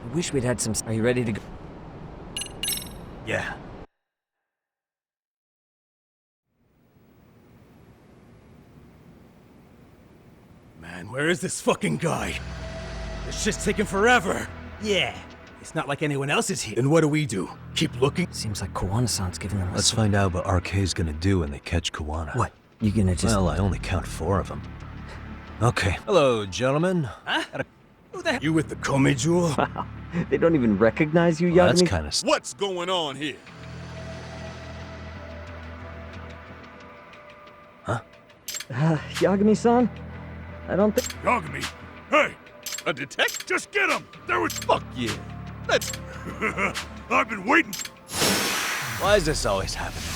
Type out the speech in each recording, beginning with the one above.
I wish we'd had some... Are you ready to go? Yeah. Man, where is this fucking guy? This shit's taking forever. Yeah. It's not like anyone else is here. Then what do? Keep looking? Seems like Kowana-san's giving them a... Let's find out what RK's gonna do when they catch Kowana. What? You gonna just... Well, I only count 4 of them. Okay. Hello, gentlemen. Huh? Who the hell? You with the Kome jewel? Wow. They don't even recognize you, Yagami? Well, that's kind of... What's going on here? Huh? Yagami-san? I don't think... Yagami! Hey! A detective? Just get him! There was... Fuck yeah! Let's... I've been waiting... Why is this always happening to me?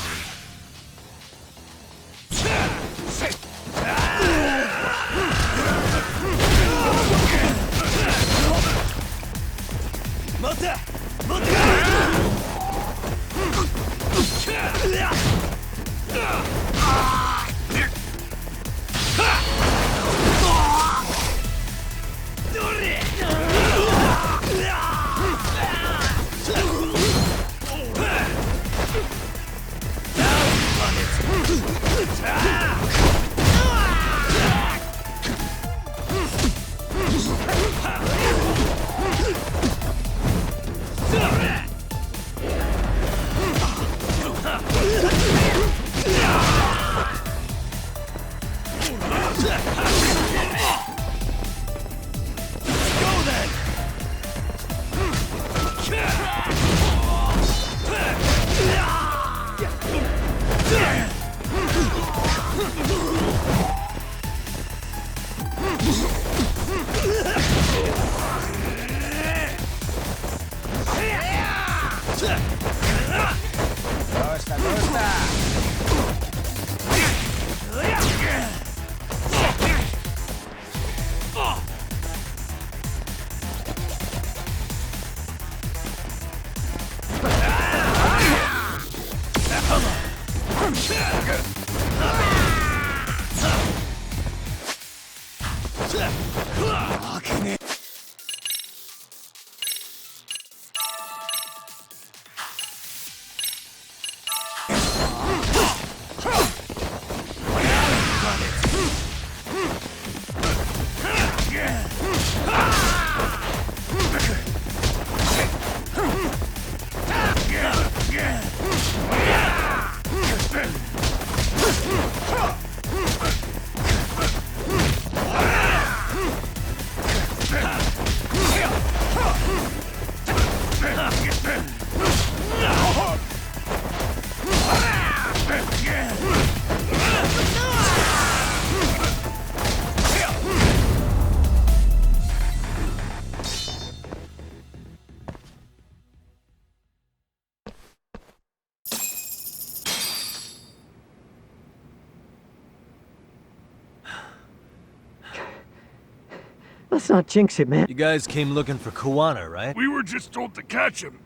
Let's not jinx it, man. You guys came looking for Kowana, right? We were just told to catch him.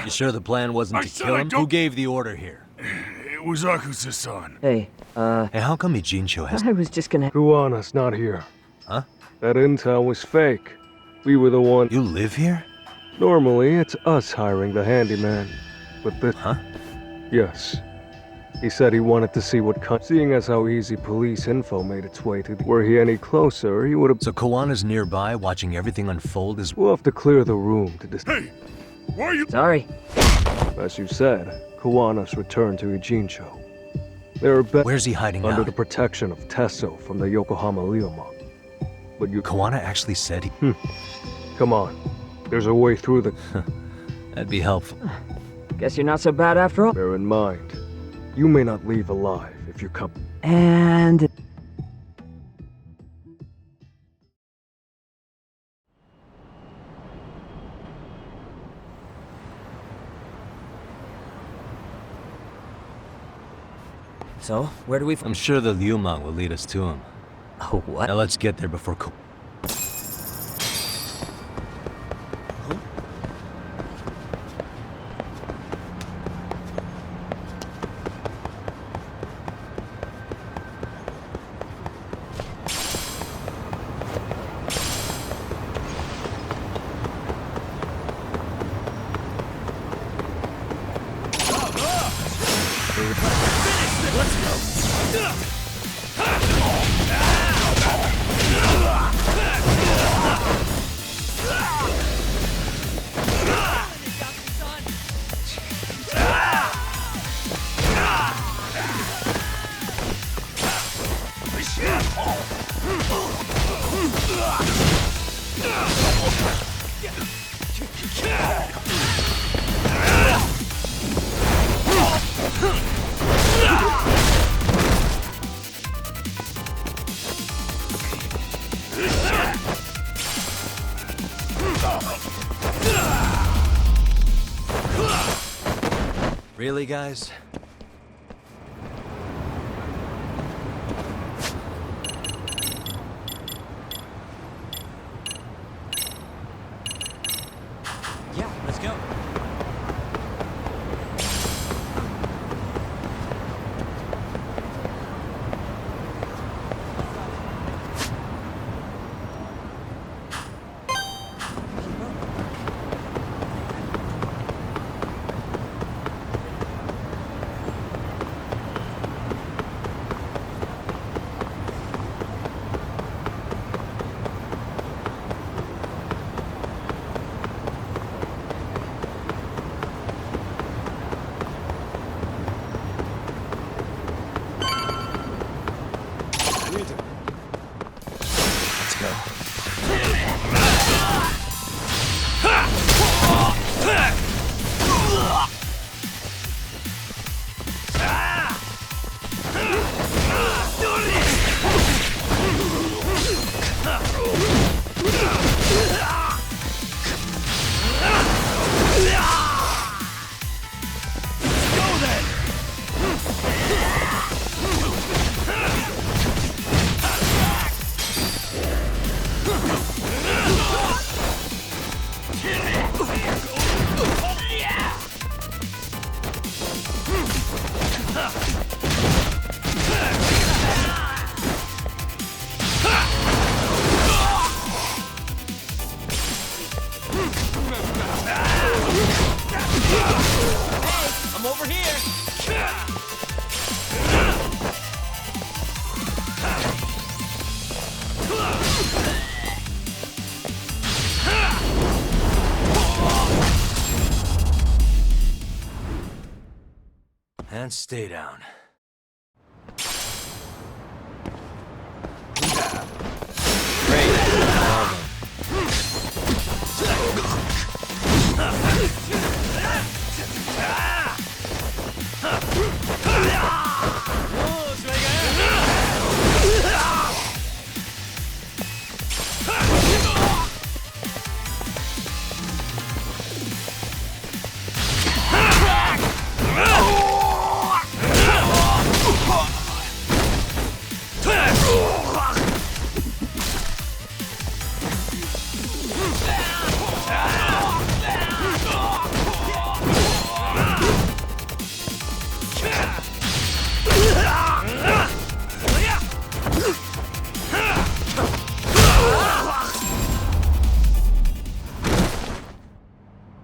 You sure the plan wasn't I to said kill I him? don't- Who gave the order here? It was Akusa-san. Hey, Hey, how come Ijincho has... I was just gonna... Kuwana's not here. Huh? That intel was fake. We were the one. You live here? Normally, it's us hiring the handyman. But this... Huh? Yes. He said he wanted to see what seeing as how easy police info made its way to were he any closer, he would have... So Kawana's nearby, watching everything unfold as... We'll have to clear the room to Hey! Why are you... Sorry. As you said, Kawana's returned to Ijincho. There are Where's he hiding under now? the protection of Tesso from the Yokohama Ryoma. But you... Kawana actually said he... Come on. There's a way through the... That'd be helpful. Guess you're not so bad after all. Bear in mind, you may not leave alive if you come... And... So, where do we... I'm sure the Liumang will lead us to him. Oh, what? Now let's get there before Really, guys? Yeah, let's go. Let's go. I'm over here. And stay down.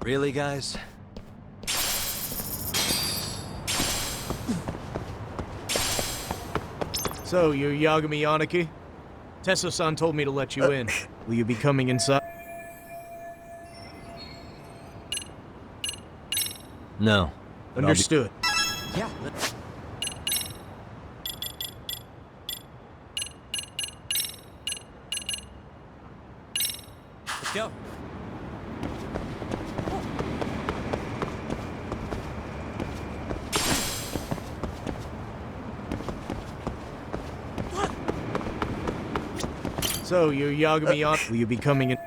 Really, guys? So, you're Yagami Yaniki? Tesso-san told me to let you in. Will you be coming inside? No. but I'll be- Understood. Yeah. Let's go. So, you're Yagami Yaniki. Will you be coming in?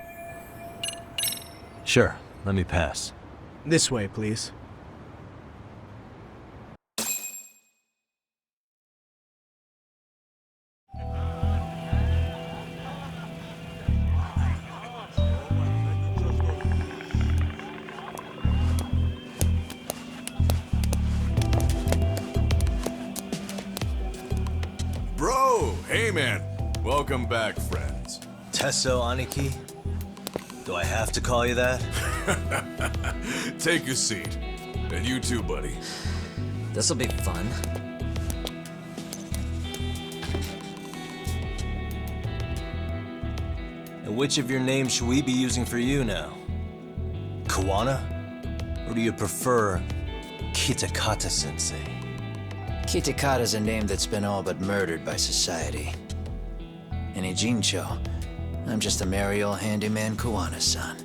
Sure, let me pass. This way, please. Bro, hey man. Welcome back, friends. Tesso Aniki? Do I have to call you that? Take a seat. And you too, buddy. This'll be fun. And which of your names should we be using for you now? Kawana? Or do you prefer Kitakata-sensei? Kitakata's a name that's been all but murdered by society. And Jincho, I'm just a merry old handyman Kawana-san.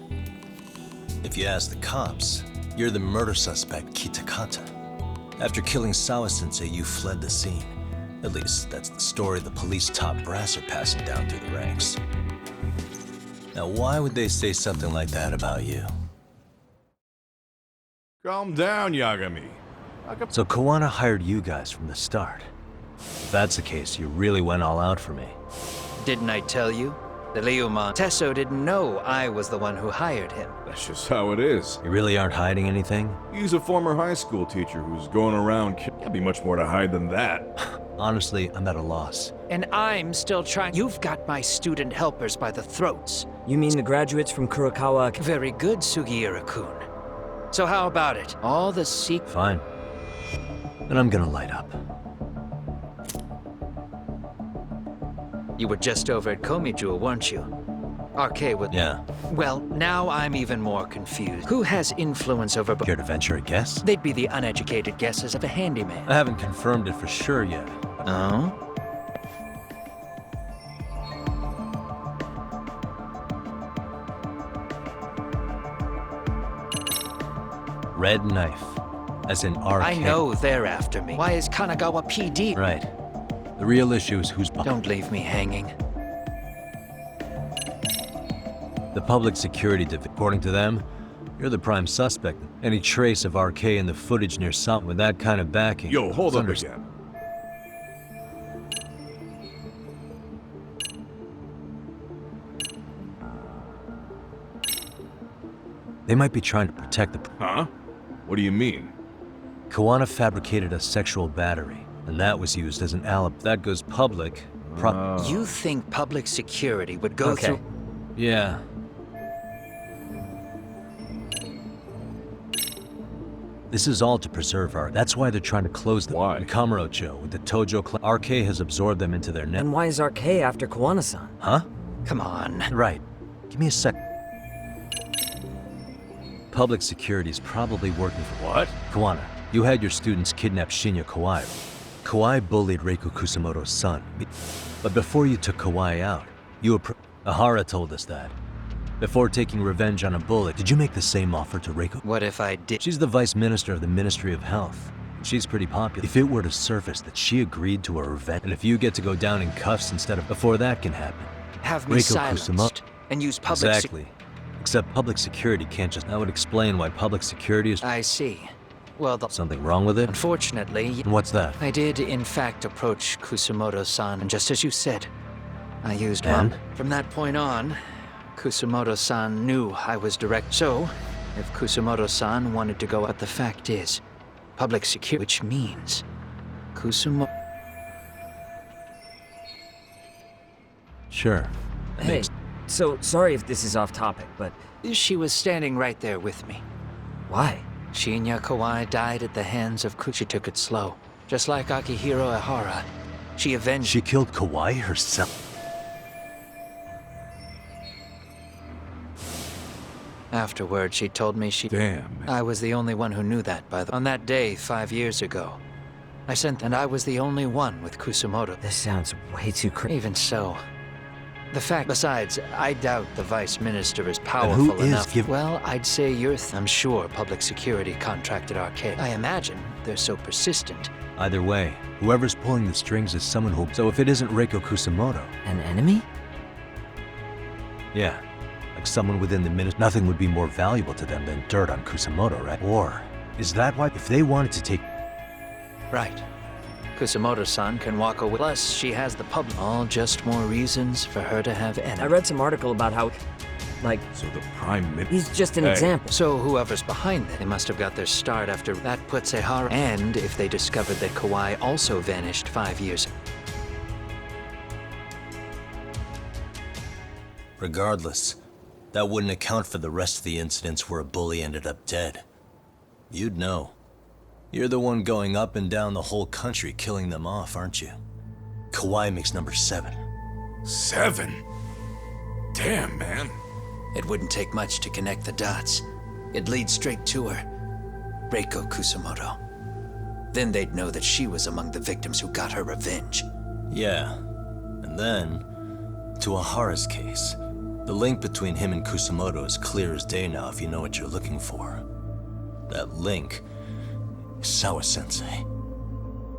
If you ask the cops, you're the murder suspect Kitakata. After killing Sawa-sensei, you fled the scene. At least, that's the story the police top brass are passing down through the ranks. Now, why would they say something like that about you? Calm down, Yagami. So Kawana hired you guys from the start. If that's the case, you really went all out for me. Didn't I tell you? The Liuman Tesso didn't know I was the one who hired him. That's just how it is. You really aren't hiding anything? He's a former high school teacher who's going around. Can't be much more to hide than that. Honestly, I'm at a loss. And I'm still trying. You've got my student helpers by the throats. You mean the graduates from Kurokawa? Very good, Sugiura-kun. So how about it? All the Fine. Then I'm gonna light up. You were just over at Komijul, weren't you? RK would. Yeah. Well, now I'm even more confused. Who has influence over... Care to venture a guess? They'd be the uneducated guesses of a handyman. I haven't confirmed it for sure yet. Oh? Red knife. As in RK. I know they're after me. Why is Kanagawa PD? Right. The real issue is who's... Don't leave me hanging. The public security according to them, you're the prime suspect. Any trace of RK in the footage near something with that kind of backing. Yo, hold up It's again. They might be trying to protect the... Huh? What do you mean? Kawana fabricated a sexual battery, and that was used as an alibi. That goes public. You think public security would go through... Yeah. This is all to preserve our... That's why they're trying to close them. Why? In Kamurocho, with the Tojo clan, RK has absorbed them into their net. And why is RK after Kawana-san? Huh? Come on. Right. Give me a sec. Public security is probably working for... What? Kawana, you had your students kidnap Shinya Kawai. Kawai bullied Reiko Kusamoto's son. But before you took Kawai out, you Ahara told us that. Before taking revenge on a bullet, did you make the same offer to Reiko? What if I did? She's the vice minister of the Ministry of Health. She's pretty popular. If it were to surface that she agreed to a revenge, and if you get to go down in cuffs instead of before that can happen. Have me silenced and use public... Exactly. Except public security can't just... That would explain why public security is... I see. Well, Something wrong with it? unfortunately, And what's that? I did in fact approach Kusumoto-san, and just as you said, I used And? one. From that point on, Kusumoto-san knew I was direct. So, if Kusumoto-san wanted to go out, the fact is, public security, which means Kusumoto... Sure. Hey, so sorry if this is off topic, but She was standing right there with me. why? Shinya Kawai died at the hands of She took it slow. Just like Akihiro Ehara. She avenged... She killed Kawai herself? Afterward, she told me she... Damn. I was the only one who knew that, On that day, 5 years ago. And I was the only one with Kusumoto. This sounds way too crazy. Even so. Besides, I doubt the Vice Minister is who powerful is enough. Well, I'd say I'm sure public security contracted RK. I imagine they're so persistent. Either way, whoever's pulling the strings is someone who... So if it isn't Reiko Kusamoto... An enemy? Yeah. Like someone within the ministry, nothing would be more valuable to them than dirt on Kusamoto, right? Or is that why, if they wanted to take... Right. Kusumoto-san can walk away. Plus, she has the public. All just more reasons for her to have enemies. I read some article about how, like, So the Prime Minister... he's just an Hey. example. So whoever's behind that, they must have got their start after that puts Ehara. And if they discovered that Kawai also vanished 5 years. Regardless, that wouldn't account for the rest of the incidents where a bully ended up dead. You'd know. You're the one going up and down the whole country killing them off, aren't you? Kawai makes number 7. 7? Damn, man. It wouldn't take much to connect the dots. It'd lead straight to her. Reiko Kusumoto. Then they'd know that she was among the victims who got her revenge. Yeah. And then, to Ahara's case. The link between him and Kusumoto is clear as day now if you know what you're looking for. That link is Sawa-sensei.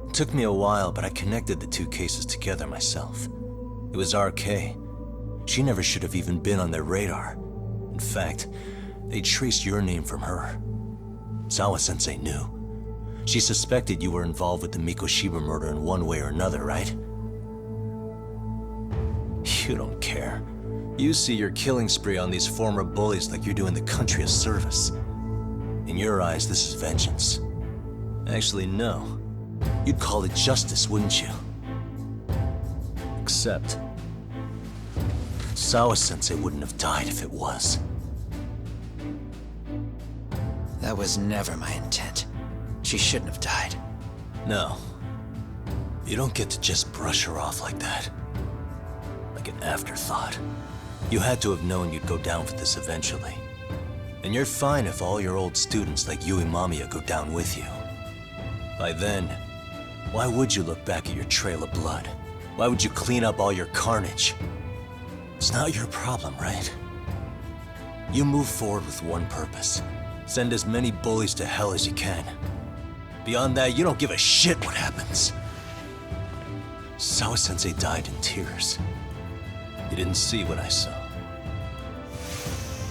It took me a while, but I connected the two cases together myself. It was RK. She never should have even been on their radar. In fact, they traced your name from her. Sawa-sensei knew. She suspected you were involved with the Mikoshiba murder in one way or another, right? You don't care. You see your killing spree on these former bullies like you're doing the country a service. In your eyes, this is vengeance. Actually, no. You'd call it justice, wouldn't you? Except... Sawa-sensei wouldn't have died if it was. That was never my intent. She shouldn't have died. No. You don't get to just brush her off like that. Like an afterthought. You had to have known you'd go down for this eventually. And you're fine if all your old students like Yui Mamiya go down with you. By then, why would you look back at your trail of blood? Why would you clean up all your carnage? It's not your problem, right? You move forward with one purpose. Send as many bullies to hell as you can. Beyond that, you don't give a shit what happens. Sawa-sensei died in tears. You didn't see what I saw.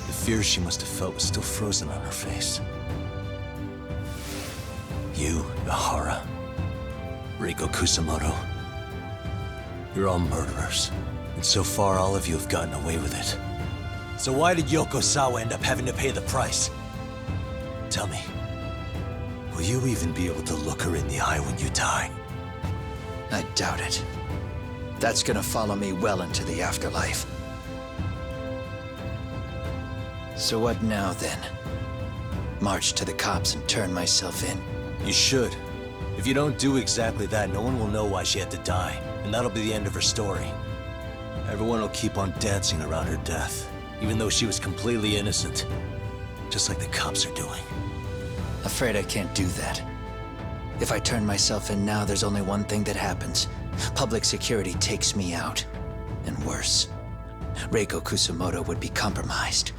The fear she must have felt was still frozen on her face. You, Ihara, Reiko Kusamoto, you're all murderers. And so far, all of you have gotten away with it. So why did Yoko Sawa end up having to pay the price? Tell me, will you even be able to look her in the eye when you die? I doubt it. That's gonna follow me well into the afterlife. So what now, then? March to the cops and turn myself in? You should. If you don't do exactly that, no one will know why she had to die, and that'll be the end of her story. Everyone will keep on dancing around her death, even though she was completely innocent. Just like the cops are doing. Afraid I can't do that. If I turn myself in now, there's only one thing that happens. Public security takes me out. And worse, Reiko Kusamoto would be compromised.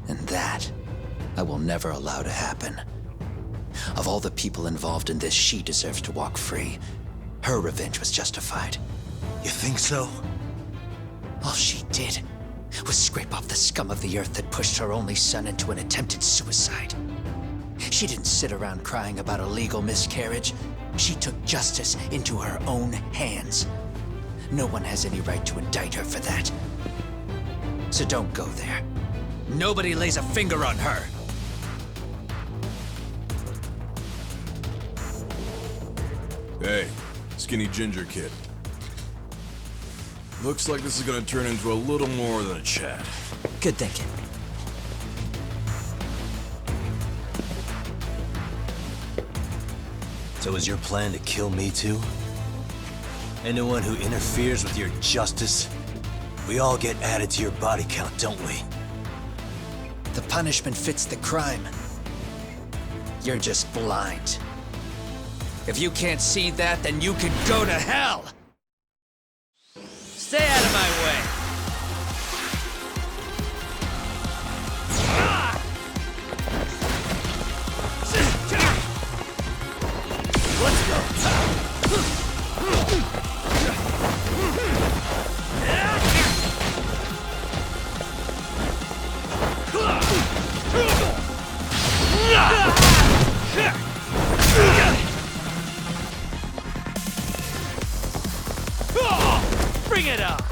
And that, I will never allow to happen. Of all the people involved in this, she deserves to walk free. Her revenge was justified. You think so? All she did was scrape off the scum of the earth that pushed her only son into an attempted suicide. She didn't sit around crying about a legal miscarriage. She took justice into her own hands. No one has any right to indict her for that. So don't go there. Nobody lays a finger on her. Hey, skinny ginger kid. Looks like this is gonna turn into a little more than a chat. Good thinking. So is your plan to kill me too? Anyone who interferes with your justice, we all get added to your body count, don't we? The punishment fits the crime. You're just blind. If you can't see that, then you can go to hell! Stay out of my way! Let's go! Bring it up!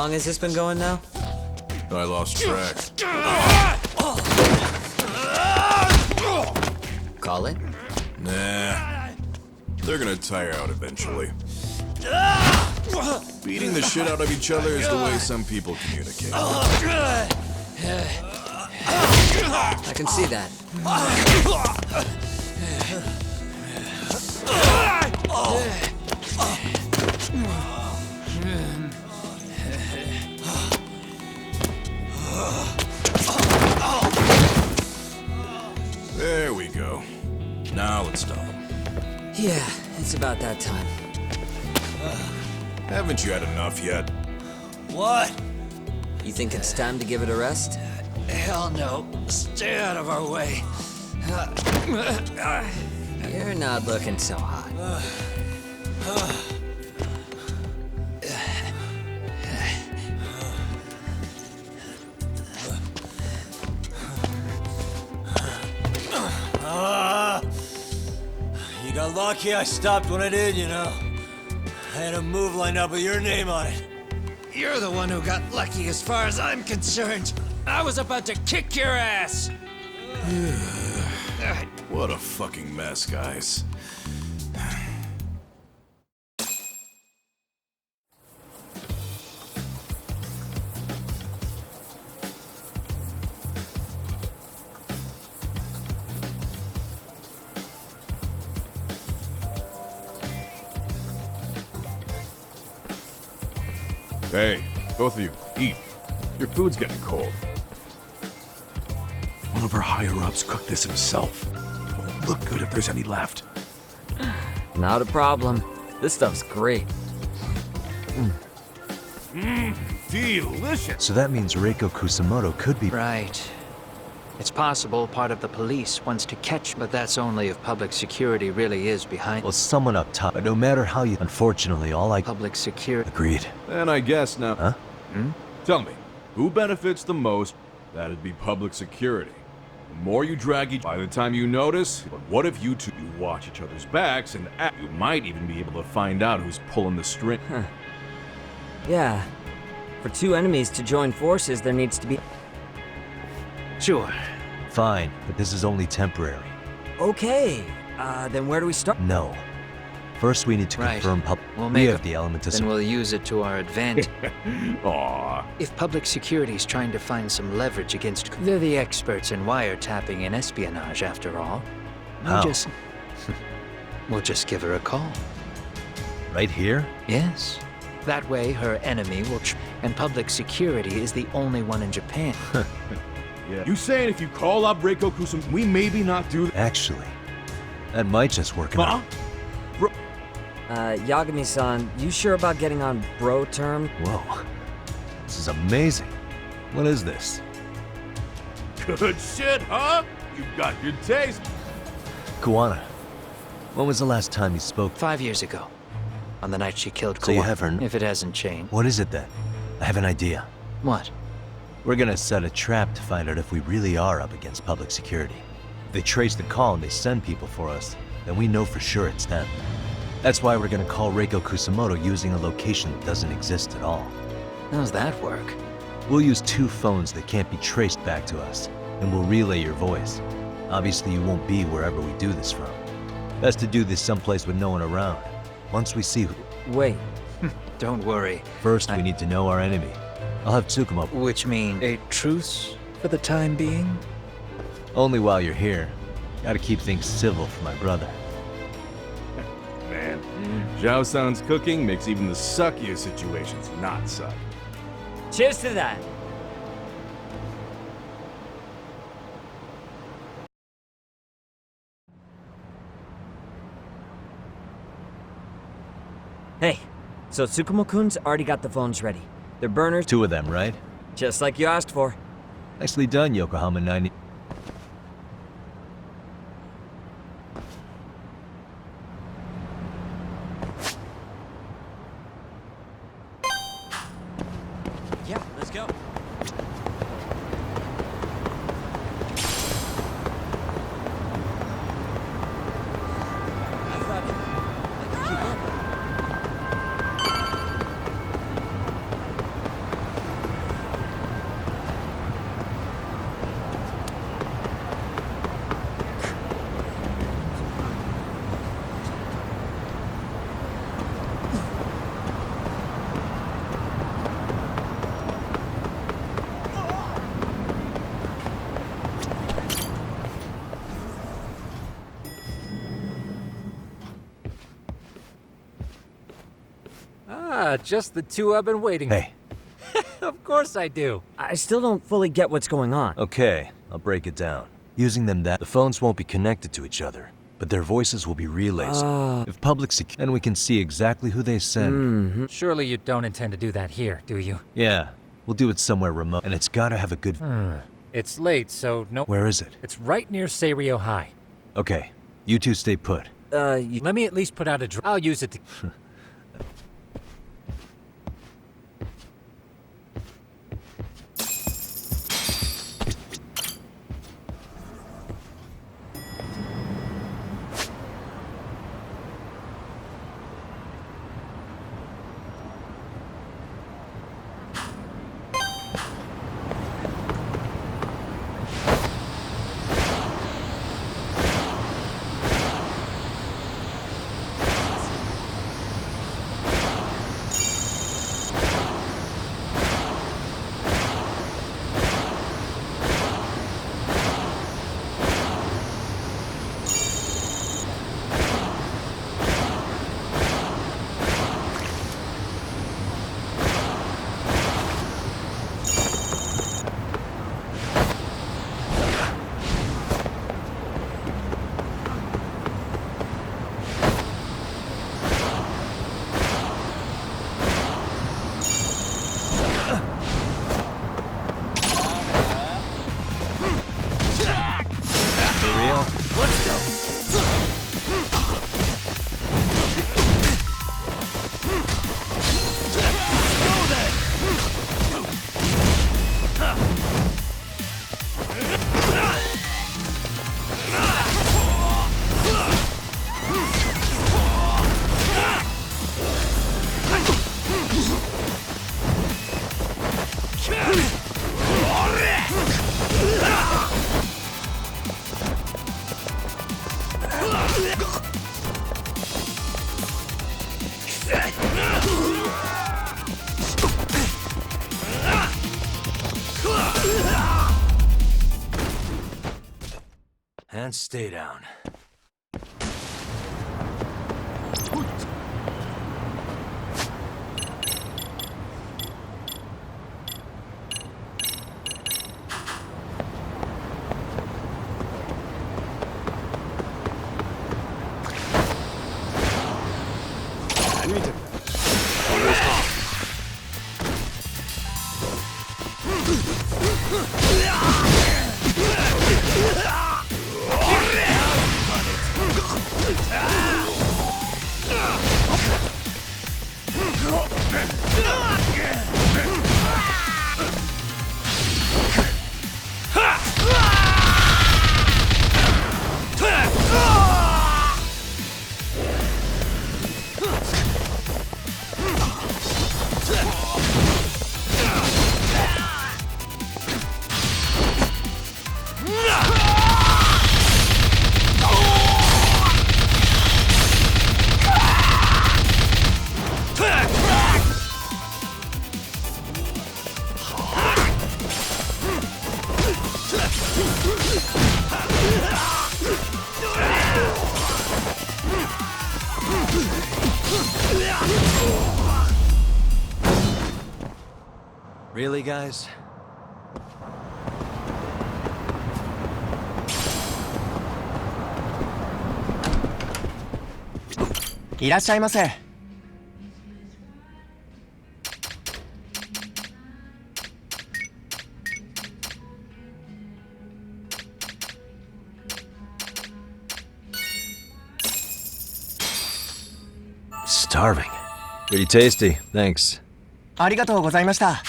long has this been going now? I lost track. Call it? Nah. They're gonna tire out eventually. Beating the shit out of each other is the way some people communicate. I can see that. There we go. Now let's stop them. Yeah, it's about that time. Haven't you had enough yet? What? You think it's time to give it a rest? Hell no. Stay out of our way. You're not looking so hot. You got lucky I stopped when I did, you know. I had a move lined up with your name on it. You're the one who got lucky as far as I'm concerned. I was about to kick your ass. What a fucking mess, guys. Hey, both of you, eat. Your food's getting cold. One of our higher-ups cooked this himself. It won't look good if there's any left. Not a problem. This stuff's great. Delicious! So that means Reiko Kusamoto could be... Right. It's possible part of the police wants to catch, but that's only if public security really is behind. Well, someone up top. But no matter how you... Unfortunately, all I... Public security. Agreed. And I guess now... Huh? Tell me, who benefits the most? That'd be public security. The more you drag each... By the time you notice, but what if you two watch each other's backs and act? You might even be able to find out who's pulling the string. Yeah. For two enemies to join forces, there needs to be... Sure. Fine, but this is only temporary. Okay. Then where do we start? No. First, we need to Right. confirm We'll we make have the element to... Then we'll use it to our advantage. Aw. If public security's trying to find some leverage against... They're the experts in wiretapping and espionage, after all. How? We'll just give her a call. Right here? Yes. That way, her enemy will... And public security is the only one in Japan. Yeah. You saying if you call up Reiko Kusum, we maybe not do that? Actually, that might just work out. Yagami-san, you sure about getting on bro term? Whoa. This is amazing. What is this? Good shit, huh? You got your taste. Kuwana, when was the last time you spoke? 5 years ago. On the night she killed So you Kawa. have her... If it hasn't changed. What is it then? I have an idea. What? We're gonna set a trap to find out if we really are up against public security. If they trace the call and they send people for us, then we know for sure it's them. That's why we're gonna call Reiko Kusamoto using a location that doesn't exist at all. How's that work? We'll use 2 phones that can't be traced back to us, and we'll relay your voice. Obviously, you won't be wherever we do this from. Best to do this someplace with no one around. Once we see who... Wait. Don't worry. First, we need to know our enemy. I'll have Tsukuma... Which means a truce for the time being? Only while you're here. Gotta keep things civil for my brother. Man, Zhao-san's cooking makes even the suckiest situations not suck. Cheers to that. Hey, so Tsukumo-kun's already got the phones ready. They're burners, 2 of them, right? just like you asked for. Nicely done, Yokohama 90. Yeah, let's go. just the two I've been waiting. Hey. Of course I do. I still don't fully get what's going on. Okay, I'll break it down. Using them the phones won't be connected to each other, but their voices will be relays. If public then we can see exactly who they send. Surely you don't intend to do that here, do you? Yeah, we'll do it somewhere remote, and it's gotta have a good... It's late, so no... Where is it? It's right near Serio High. Okay, you two stay put. Let me at least put out a I'll use it to... And stay down. Really, guys? いらっしゃいませ。Starving. Pretty tasty, thanks. ありがとうございました。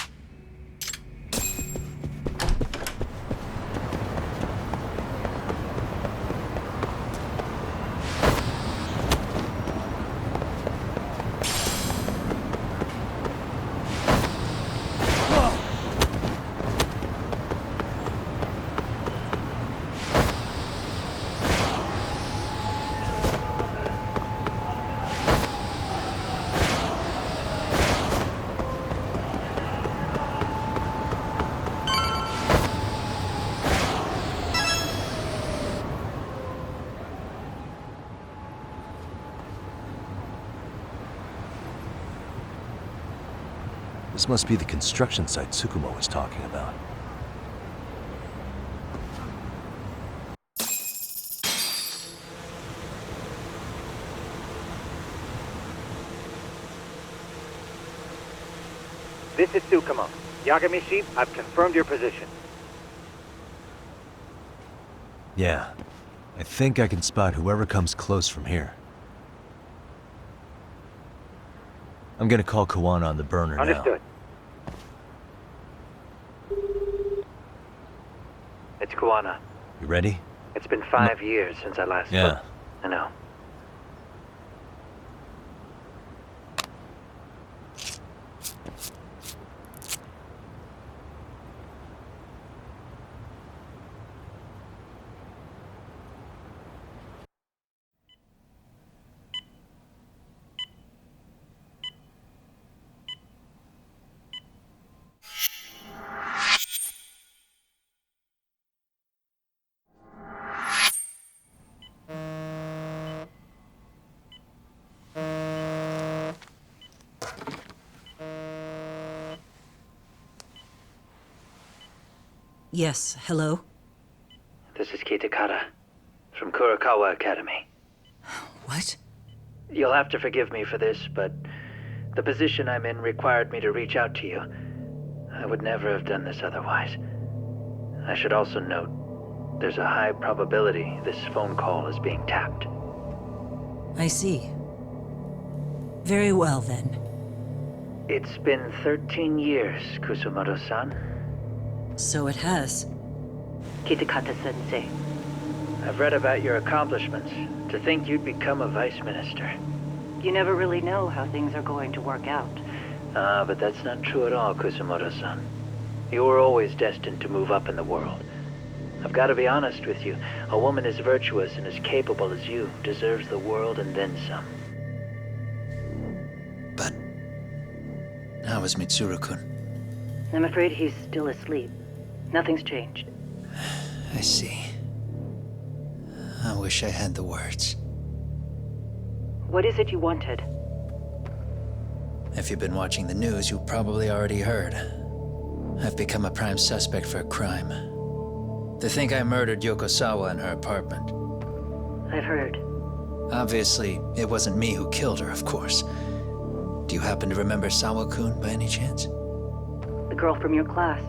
This must be the construction site Tsukumo was talking about. This is Tsukumo. Yagami-shi, I've confirmed your position. Yeah. I think I can spot whoever comes close from here. I'm gonna call Kawana on the burner now. Understood. It's Kawana. You ready? It's been 5 years since I last Yeah. spoke. I know. Yes, hello? This is Kitakata, from Kurakawa Academy. What? You'll have to forgive me for this, but the position I'm in required me to reach out to you. I would never have done this otherwise. I should also note, there's a high probability this phone call is being tapped. I see. Very well, then. It's been 13 years, Kusumoto-san. So it has. Kitakata-sensei. I've read about your accomplishments. To think you'd become a vice minister. You never really know how things are going to work out. But that's not true at all, Kusumoto-san. You were always destined to move up in the world. I've got to be honest with you. A woman as virtuous and as capable as you deserves the world and then some. But how is Mitsuru-kun? I'm afraid he's still asleep. Nothing's changed. I see. I wish I had the words. What is it you wanted? If you've been watching the news, you probably already heard. I've become a prime suspect for a crime. They think I murdered Yokosawa in her apartment. I've heard. Obviously, it wasn't me who killed her, of course. Do you happen to remember Sawa-kun by any chance? The girl from your class.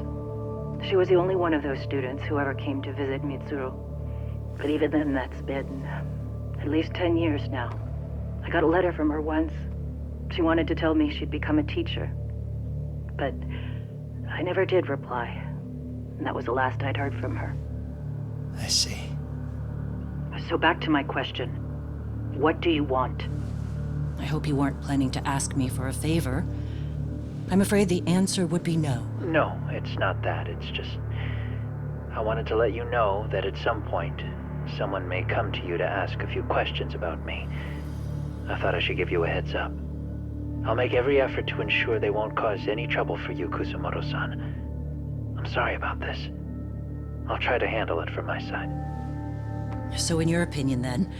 She was the only one of those students who ever came to visit Mitsuru. But even then, that's been at least 10 years now. I got a letter from her once. She wanted to tell me she'd become a teacher. But I never did reply. And that was the last I'd heard from her. I see. So back to my question. What do you want? I hope you weren't planning to ask me for a favor. I'm afraid the answer would be no. No, it's not that. It's just... I wanted to let you know that at some point, someone may come to you to ask a few questions about me. I thought I should give you a heads up. I'll make every effort to ensure they won't cause any trouble for you, Kusumoto-san. I'm sorry about this. I'll try to handle it from my side. So in your opinion, then,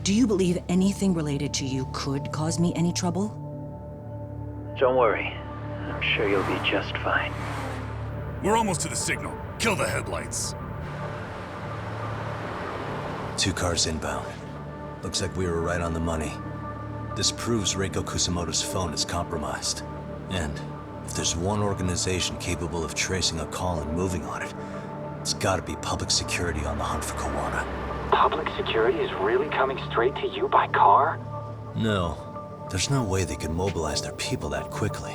do you believe anything related to you could cause me any trouble? Don't worry. I'm sure you'll be just fine. We're almost to the signal. Kill the headlights. 2 cars inbound. Looks like we were right on the money. This proves Reiko Kusumoto's phone is compromised. And if there's one organization capable of tracing a call and moving on it, it's gotta be public security on the hunt for Kawana. Public security is really coming straight to you by car? No. There's no way they could mobilize their people that quickly.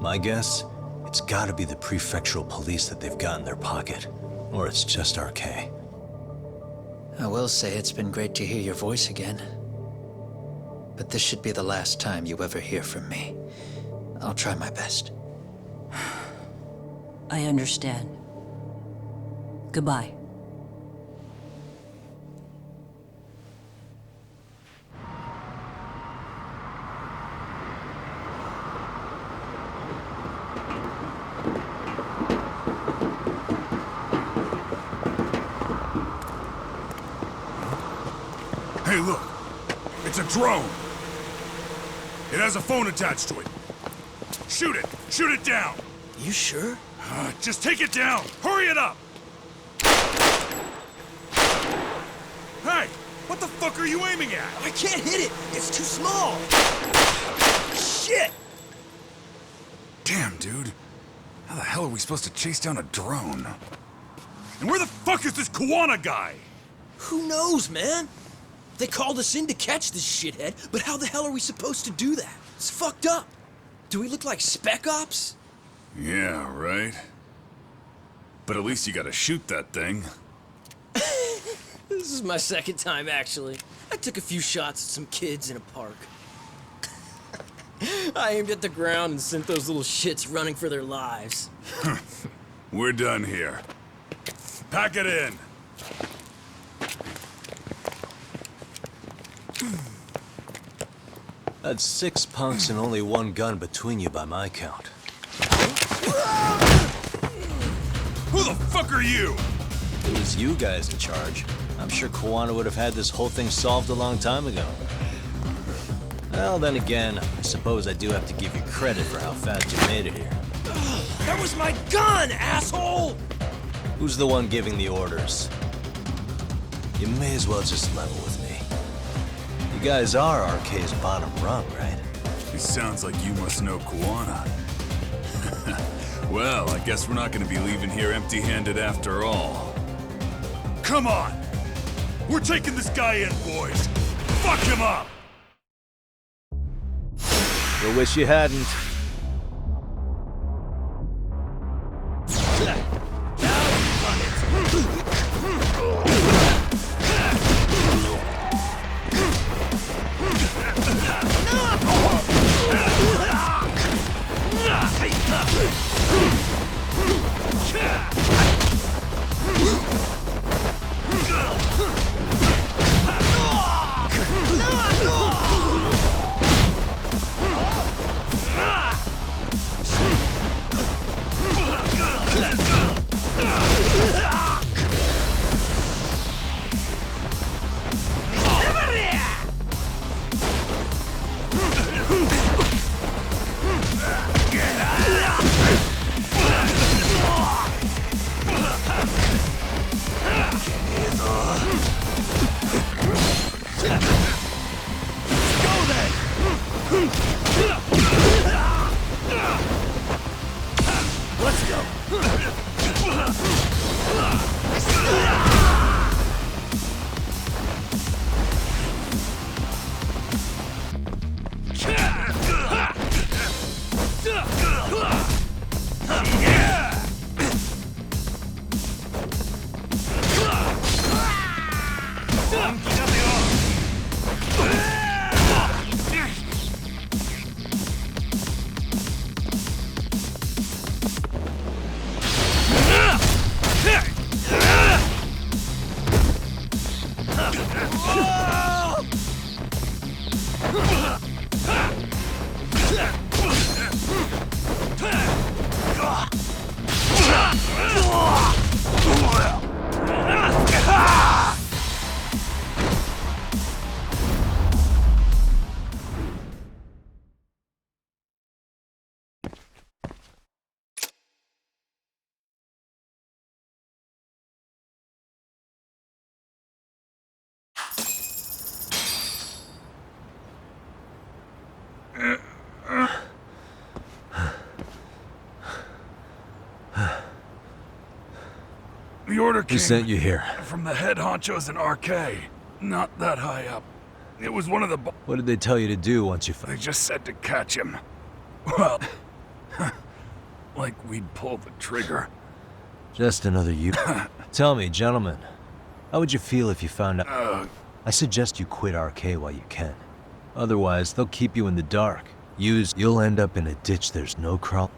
My guess, it's gotta be the prefectural police that they've got in their pocket. Or it's just RK. I will say it's been great to hear your voice again. But this should be the last time you ever hear from me. I'll try my best. I understand. Goodbye. Hey, look. It's a drone. It has a phone attached to it. Shoot it! Shoot it down! You sure? Just take it down! Hurry it up! Hey! What the fuck are you aiming at? I can't hit it! It's too small! Shit! Damn, dude. How the hell are we supposed to chase down a drone? And where the fuck is this Kuwana guy? Who knows, man? They called us in to catch this shithead, but how the hell are we supposed to do that? It's fucked up. Do we look like spec ops? Yeah, right. But at least you gotta shoot that thing. This is my second time, actually. I took a few shots at some kids in a park. I aimed at the ground and sent those little shits running for their lives. We're done here. Pack it in. That's 6 punks and only 1 gun between you by my count. Who the fuck are you? If it was you guys in charge, I'm sure Kuwana would have had this whole thing solved a long time ago. Well, then again, I suppose I do have to give you credit for how fast you made it here. That was my gun, asshole! Who's the one giving the orders? You may as well just level with me. You guys are RK's bottom rung, right? It sounds like you must know Kuwana. Well, I guess we're not gonna be leaving here empty-handed after all. Come on! We're taking this guy in, boys! Fuck him up! I wish you hadn't. The order came Who sent you here? from the head honchos in RK. Not that high up. It was one of the... What did they tell you to do once you They just said to catch him. Well, like we'd pull the trigger. Just another you. Tell me, gentlemen, how would you feel if you found out? I suggest you quit RK while you can. Otherwise, they'll keep you in the dark. You'll end up in a ditch there's no crawl.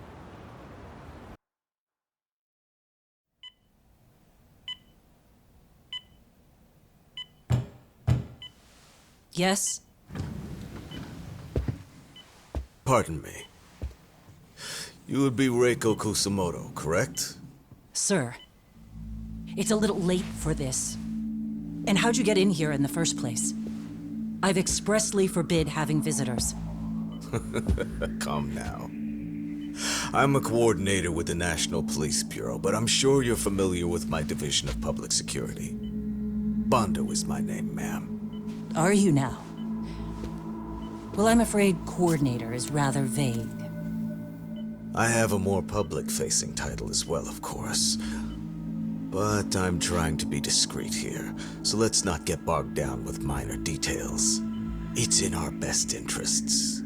Yes? Pardon me. You would be Reiko Kusamoto, correct? Sir, it's a little late for this. And how'd you get in here in the first place? I've expressly forbid having visitors. Come now. I'm a coordinator with the National Police Bureau, but I'm sure you're familiar with my Division of Public Security. Bondo is my name, ma'am. Are you now? Well, I'm afraid coordinator is rather vague. I have a more public-facing title as well, of course. But I'm trying to be discreet here, so let's not get bogged down with minor details. It's in our best interests.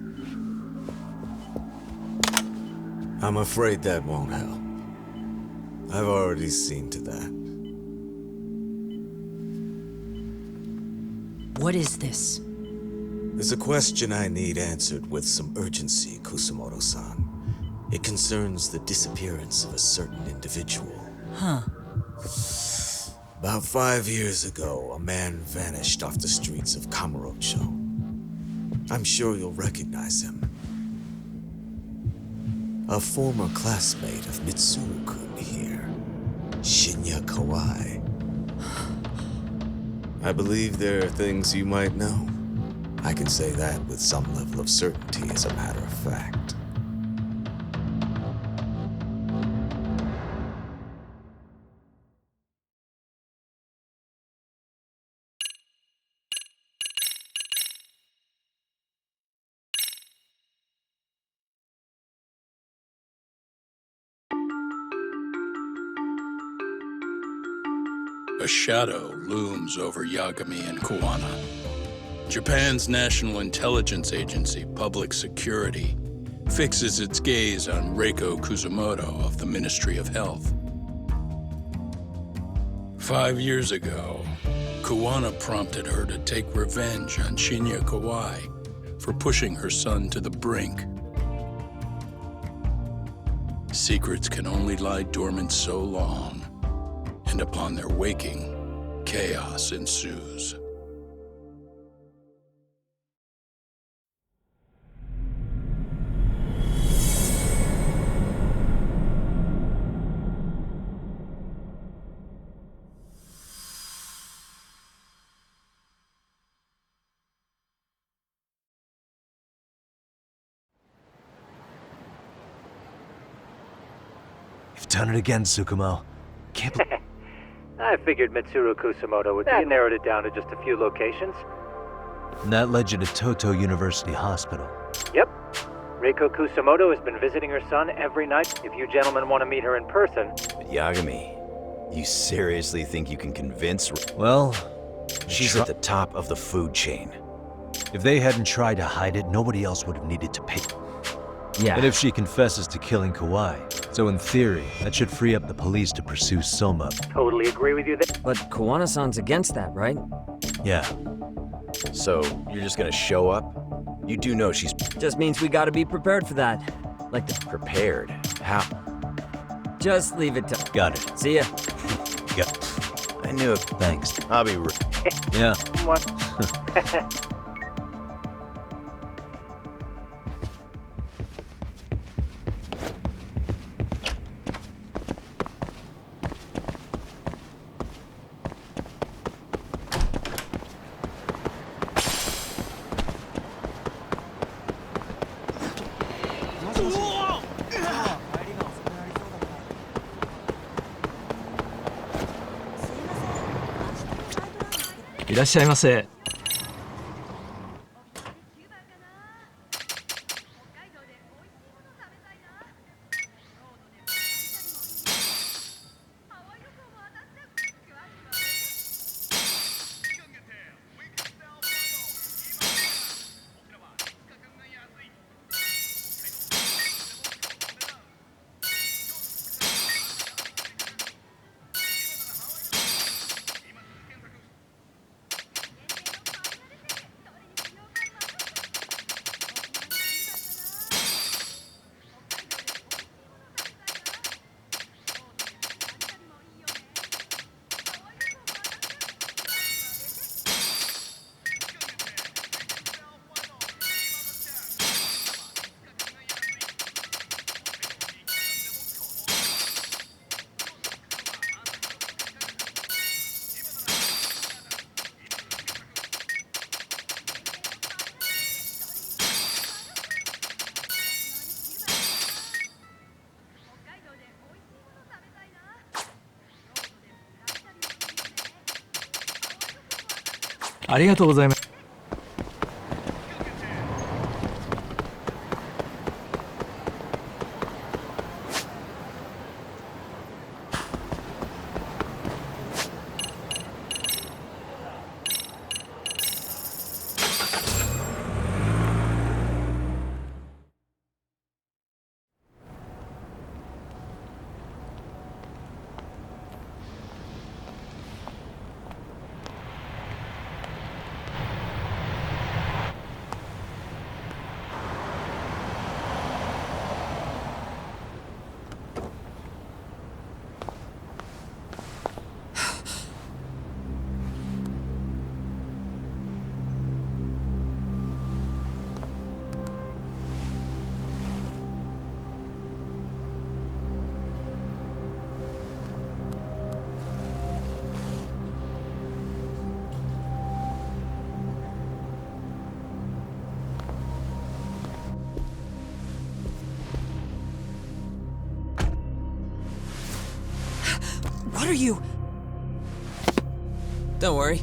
I'm afraid that won't help. I've already seen to that. What is this? There's a question I need answered with some urgency, Kusumoto-san. It concerns the disappearance of a certain individual. Huh. About 5 years ago, a man vanished off the streets of Kamurocho. I'm sure you'll recognize him. A former classmate of Mitsuru-kun here, Shinya Kawai. I believe there are things you might know. I can say that with some level of certainty, as a matter of fact. A shadow looms over Yagami and Kuwana. Japan's National Intelligence Agency, Public Security, fixes its gaze on Reiko Kusumoto of the Ministry of Health. 5 years ago, Kuwana prompted her to take revenge on Shinya Kawai for pushing her son to the brink. Secrets can only lie dormant so long, and upon their waking, chaos ensues. You've done it again, Tsukumo. Can't believe... I figured Mitsuru Kusumoto would be narrowed it down to just a few locations. And that led you to Toto University Hospital. Yep. Reiko Kusumoto has been visiting her son every night. If you gentlemen want to meet her in person... But Yagami, you seriously think you can convince... Well, she's at the top of the food chain. If they hadn't tried to hide it, nobody else would have needed to pay. Yeah. And if she confesses to killing Kawai, so in theory, that should free up the police to pursue Soma. Totally agree with you there. But Kawana-san's against that, right? Yeah. So, you're just gonna show up? You do know she's... Just means we gotta be prepared for that. Like the... Prepared? How? Just leave it to... Got it. See ya. I knew it. Thanks. I'll be... Yeah. Iらっしゃいませ。ありがとうございます。What are you? Don't worry.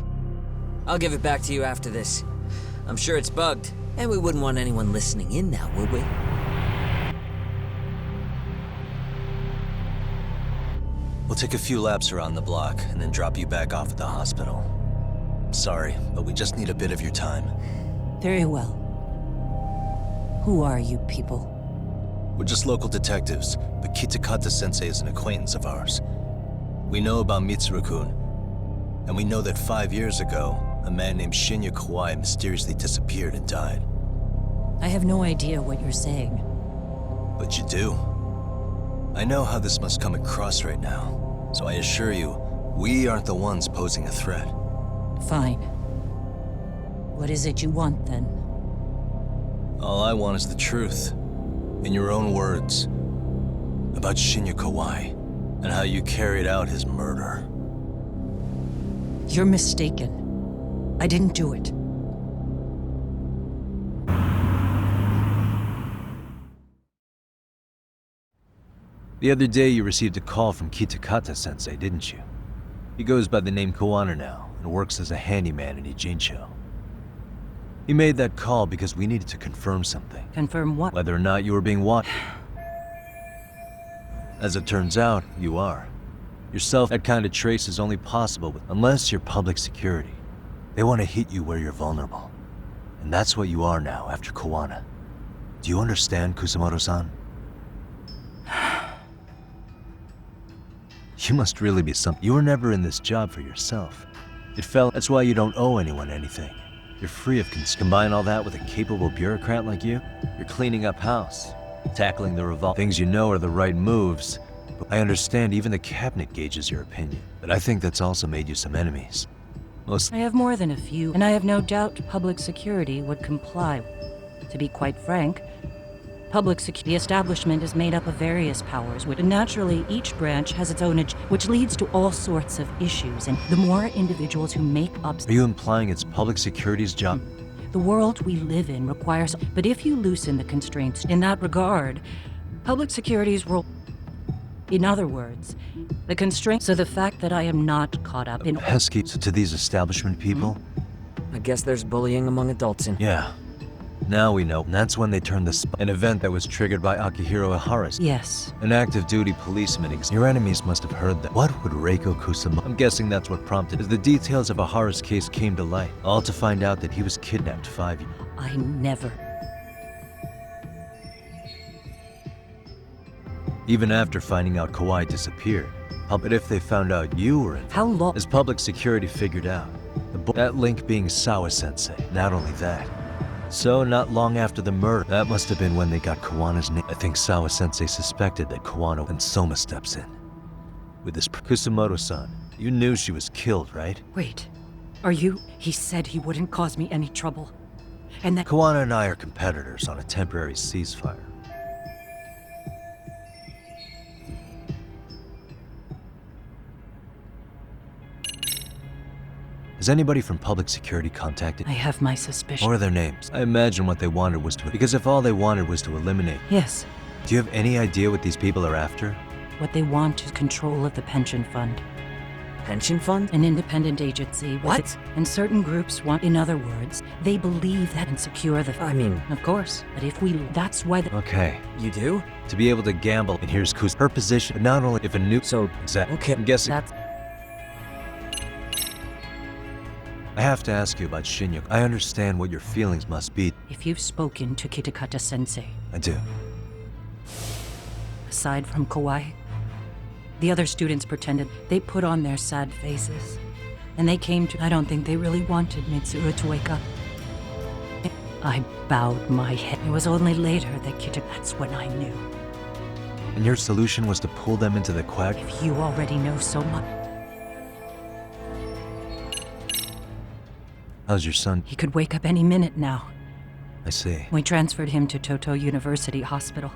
I'll give it back to you after this. I'm sure it's bugged, and we wouldn't want anyone listening in now, would we? We'll take a few laps around the block and then drop you back off at the hospital. Sorry, but we just need a bit of your time. Very well. Who are you people? We're just local detectives, but Kitakata-sensei is an acquaintance of ours. We know about Mitsuru-kun, and we know that 5 years ago, a man named Shinya Kawai mysteriously disappeared and died. I have no idea what you're saying. But you do. I know how this must come across right now, so I assure you, we aren't the ones posing a threat. Fine. What is it you want, then? All I want is the truth, in your own words, about Shinya Kawai, and how you carried out his murder. You're mistaken. I didn't do it. The other day you received a call from Kitakata-sensei, didn't you? He goes by the name Koana now, and works as a handyman in Ijincho. He made that call because we needed to confirm something. Confirm what? Whether or not you were being watched. As it turns out, you are. Yourself, that kind of trace is only possible unless you're public security. They want to hit you where you're vulnerable. And that's what you are now after Koana. Do you understand, Kusumoto-san? You must really be something. You were never in this job for yourself. It fell. That's why you don't owe anyone anything. You're free of combine all that with a capable bureaucrat like you. You're cleaning up house, tackling the revolt. Things you know are the right moves. But I understand even the cabinet gauges your opinion. But I think that's also made you some enemies. I have more than a few, and I have no doubt public security would comply. To be quite frank, the establishment is made up of various powers, and naturally each branch has its own which leads to all sorts of issues, and the more individuals who make up... Are you implying it's public security's job? The world we live in requires... But if you loosen the constraints in that regard, public security's role... In other words, the constraints... So the fact that I am not caught up in... Pesky to these establishment people? I guess there's bullying among adults in... Yeah. Now we know, and that's when they turned an event that was triggered by Akihiro Ihara's. Yes. An active duty policeman. Your enemies must have heard that. What would Reiko Kusama... I'm guessing that's what prompted as the details of Ihara's case came to light. All to find out that he was kidnapped 5 years. I never... Even after finding out Kawai disappeared. But if they found out you were in... How long... As public security figured out. That link being Sawa-sensei. Not only that. So, not long after the murder, that must have been when they got Kawana's name. I think Sawa-sensei suspected that Kawano and Soma steps in. With this Kusumoto-san, you knew she was killed, right? Wait, are you... He said he wouldn't cause me any trouble. And that... Kawana and I are competitors on a temporary ceasefire. Has anybody from public security contacted? I have my suspicions. What are their names? I imagine what they wanted was to... Because if all they wanted was to eliminate... Yes. Do you have any idea what these people are after? What they want is control of the pension fund. pension fund? An independent agency. with What? its- And certain groups want, in other words, they believe that and secure the. I mean, of course. But if we, that's why the. Okay. you do? To be able to gamble, and here's her position, but not only if a new. So, Exactly. okay. I'm guessing. That's. I have to ask you about Shinya. I understand what your feelings must be. If you've spoken to Kitakata Sensei, I do. aside from Kawaii, the other students pretended. They put on their sad faces. And they came to. I don't think they really wanted Mitsuru to wake up. I bowed my head. It was only later that That's when I knew. And your solution was to pull them into the quag? If you already know so much. How's your son? He could wake up any minute now. I see. We transferred him to Toto University Hospital.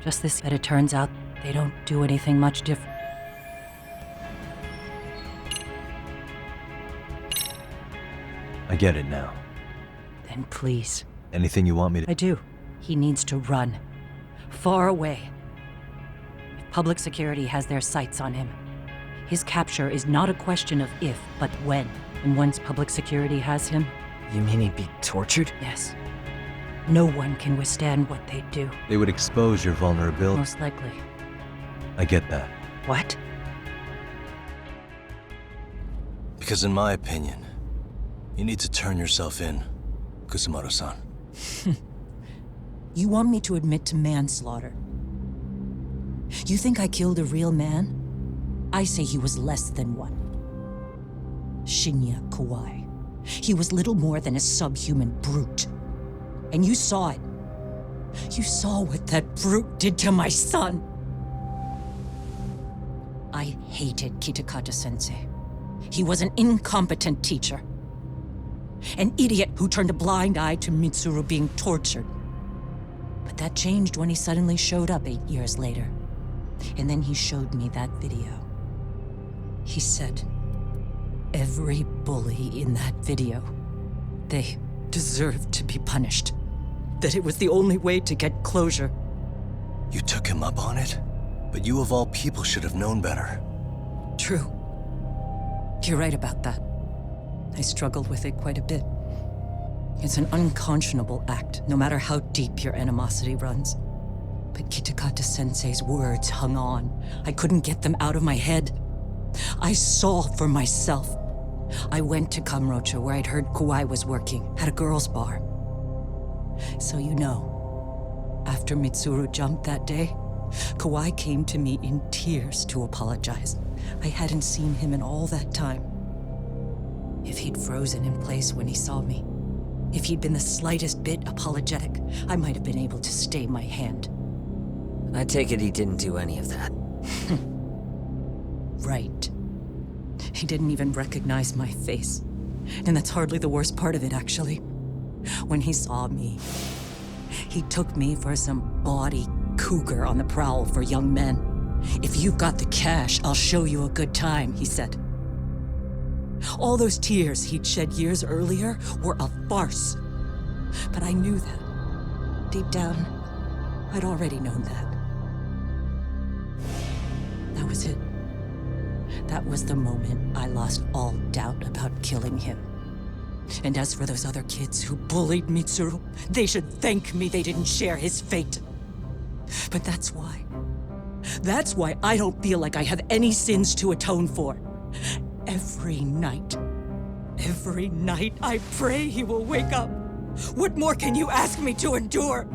Just this, but it turns out they don't do anything much different. I get it now. Then please. Anything you want me to? I do. He needs to run. Far away. If public security has their sights on him, his capture is not a question of if, but when. And once public security has him... You mean he'd be tortured? Yes. No one can withstand what they do. They would expose your vulnerability. Most likely. I get that. What? Because in my opinion, you need to turn yourself in, Kusumoto-san. You want me to admit to manslaughter? You think I killed a real man? I say he was less than one. Shinya Kawai. He was little more than a subhuman brute. And you saw it. You saw what that brute did to my son. I hated Kitakata-sensei. He was an incompetent teacher. An idiot who turned a blind eye to Mitsuru being tortured. But that changed when he suddenly showed up 8 years later. And then he showed me that video. He said, every bully in that video, they deserved to be punished. That it was the only way to get closure. You took him up on it? But you of all people should have known better. True. You're right about that. I struggled with it quite a bit. It's an unconscionable act, no matter how deep your animosity runs. But Kitakata-sensei's words hung on. I couldn't get them out of my head. I saw for myself. I went to Kamurocho, where I'd heard Kawai was working, at a girls' bar. So you know, after Mitsuru jumped that day, Kawai came to me in tears to apologize. I hadn't seen him in all that time. If he'd frozen in place when he saw me, if he'd been the slightest bit apologetic, I might have been able to stay my hand. I take it he didn't do any of that. Right. He didn't even recognize my face. And that's hardly the worst part of it, actually. When he saw me, he took me for some bawdy cougar on the prowl for young men. If you've got the cash, I'll show you a good time, he said. All those tears he'd shed years earlier were a farce. But I knew that. Deep down, I'd already known that. That was it. That was the moment I lost all doubt about killing him. And as for those other kids who bullied Mitsuru, they should thank me they didn't share his fate. But that's why. That's why I don't feel like I have any sins to atone for. Every night I pray he will wake up. What more can you ask me to endure?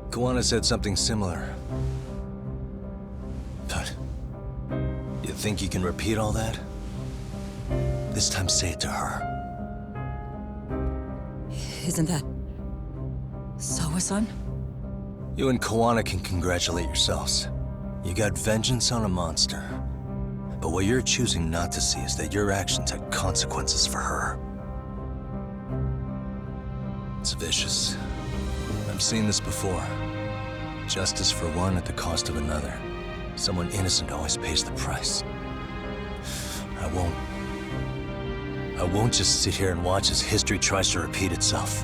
Kuwana said something similar. But you think you can repeat all that? This time say it to her. Isn't that Sawa-san? You and Kuwana can congratulate yourselves. You got vengeance on a monster. But what you're choosing not to see is that your actions had consequences for her. It's vicious. I've seen this before. Justice for one at the cost of another. Someone innocent always pays the price. I won't just sit here and watch as history tries to repeat itself.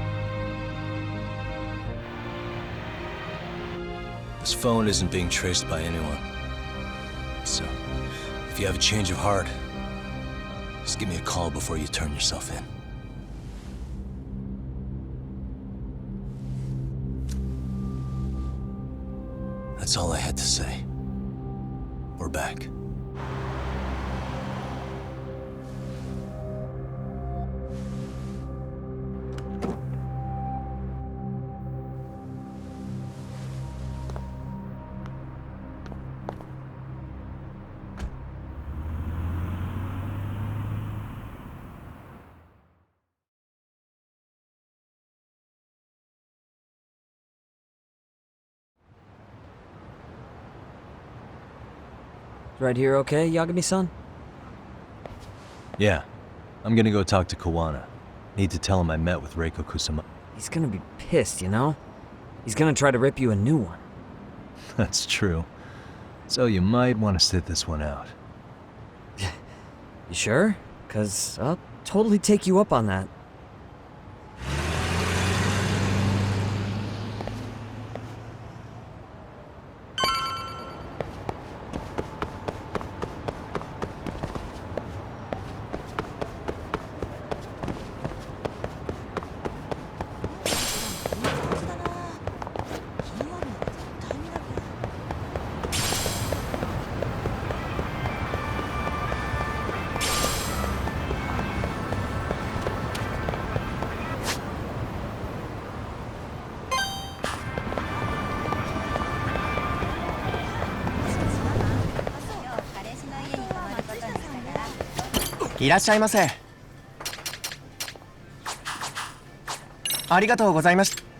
This phone isn't being traced by anyone. So, if If you have a change of heart, just give me a call before you turn yourself in. That's all I had to say. We're back. Right here okay, Yagami-san? Yeah. I'm gonna go talk to Kawana. Need to tell him I met with Reiko Kusama. He's gonna be pissed, you know? He's gonna try to rip you a new one. That's true. So you might want to sit this one out. You sure? 'Cause I'll totally take you up on that.いらっしゃいませ。ありがとうございました。